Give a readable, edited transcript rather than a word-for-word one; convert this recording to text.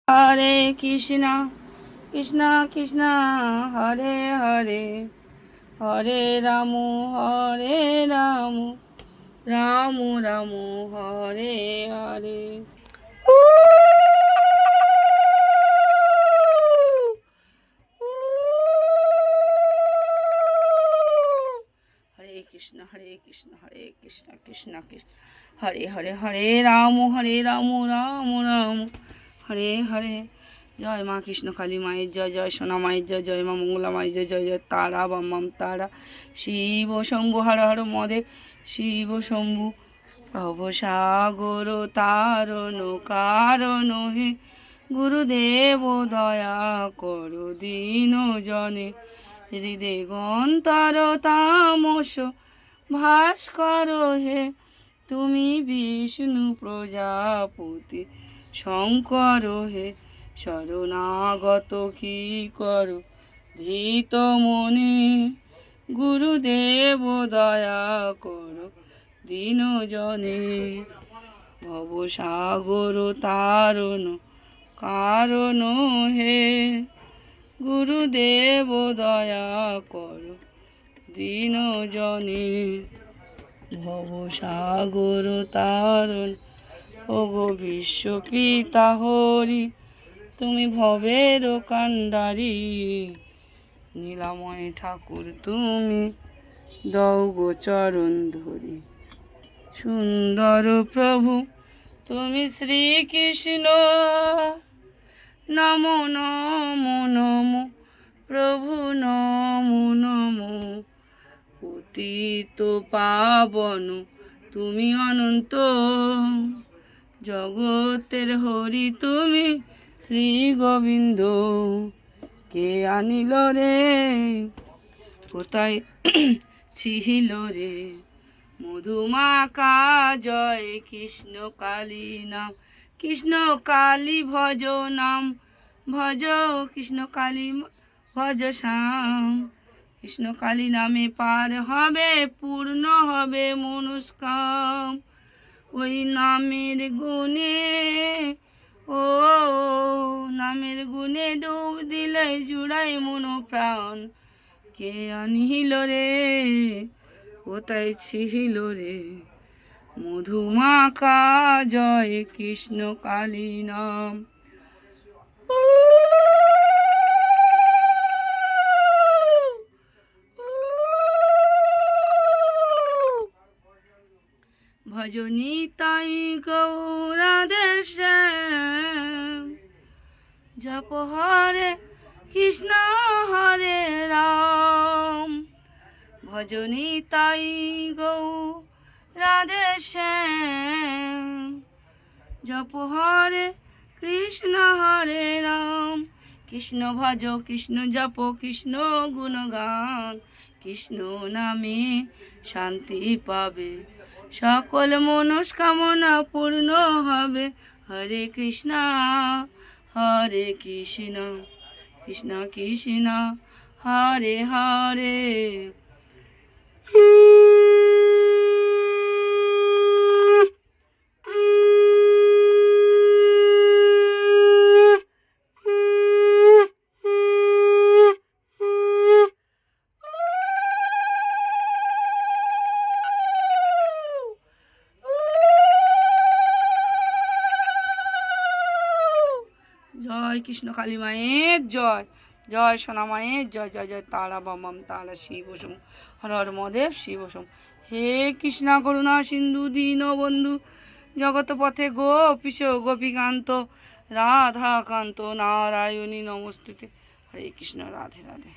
হরে কৃষ্ণ কৃষ্ণ কৃষ্ণ হরে হরে হরে রাম হরে রাম রাম রাম হরে হরে। হরে কৃষ্ণ হরে কৃষ্ণ কৃষ্ণ কৃষ্ণ হরে হরে হরে রাম রাম রাম হরে হরে। জয় মা কৃষ্ণ কালী মায়ের জয়, জয় সোনা মায়ের জয়, জয় মা মঙ্গলা মায়ের জয়, জয় জয় তারা বাম তারা। শিব শম্ভু হর হর মহাদেব, শিব শম্ভু প্রভ সাগর তারণ কারণ হে। গুরুদেব দয়া করো দীন জনে, হৃদয় গন্তর তামস ভাস্কর হে। তুমি বিষ্ণু প্রজাপতি শঙ্কর হে, শরণাগত কি করো ধৃত মনে। গুরুদেব দয়া করো দীন জনে, ভবসাগর তারণ কারণ হে। গুরুদেব দয়া করো দীন জনে, ভবসাগর তারণ। ওগো বিশ্বপিতা হরি, তুমি ভবের কাণ্ডারি। নীলাময় ঠাকুর তুমি দৌ গো চরণ ধরি। সুন্দর প্রভু তুমি শ্রীকৃষ্ণ, নমো নমো নমো প্রভু নমো নমো। পতিত পাবন তুমি অনন্ত, জগতের হরি তুমি শ্রী গোবিন্দ। কে আনিল রে কোথায় ছিল রে, মধুমাকা জয় কৃষ্ণ কালী নাম। কৃষ্ণ কালী ভজ নাম, ভজ কৃষ্ণ কালী ভজ শ্যাম। কৃষ্ণ কালী নামে পার হবে, পূর্ণ হবে মনস্কাম। ওই নামের গুণে, ও নামের গুণে ডুব দিলে জুড়াই মন প্রাণ। কে আনিল রে কোথায় ছিল রে, মধুমাকা জয় কৃষ্ণ কালী নাম। ভজনী তাই গৌরাধে শ্যাম, জপ হরে কৃষ্ণ হরে রাম। ভজনী তাই গৌরাধে শ্যাম, জপ হরে কৃষ্ণ হরে রাম। কৃষ্ণ ভজ কৃষ্ণ জপ কৃষ্ণ গুণগান, কৃষ্ণ নামে শান্তি পাবে, সকল মনস্কামনা পূর্ণ হবে। হরে কৃষ্ণ কৃষ্ণ কৃষ্ণ হরে হরে। জয় কৃষ্ণ কালী মায়ের জয়, জয় সোনা মায়ের জয়, জয় জয় তারা বাম তারা। শিব শম্ভু হর হর মহাদেব, শিব শম্ভু। হে কৃষ্ণা করুণা সিন্ধু দীন বন্ধু, জগৎ পথে গোপীশ গোপীকান্ত, রাধাকান্ত নারায়ণী নমস্তুতে। হরে কৃষ্ণ, রাধে রাধে।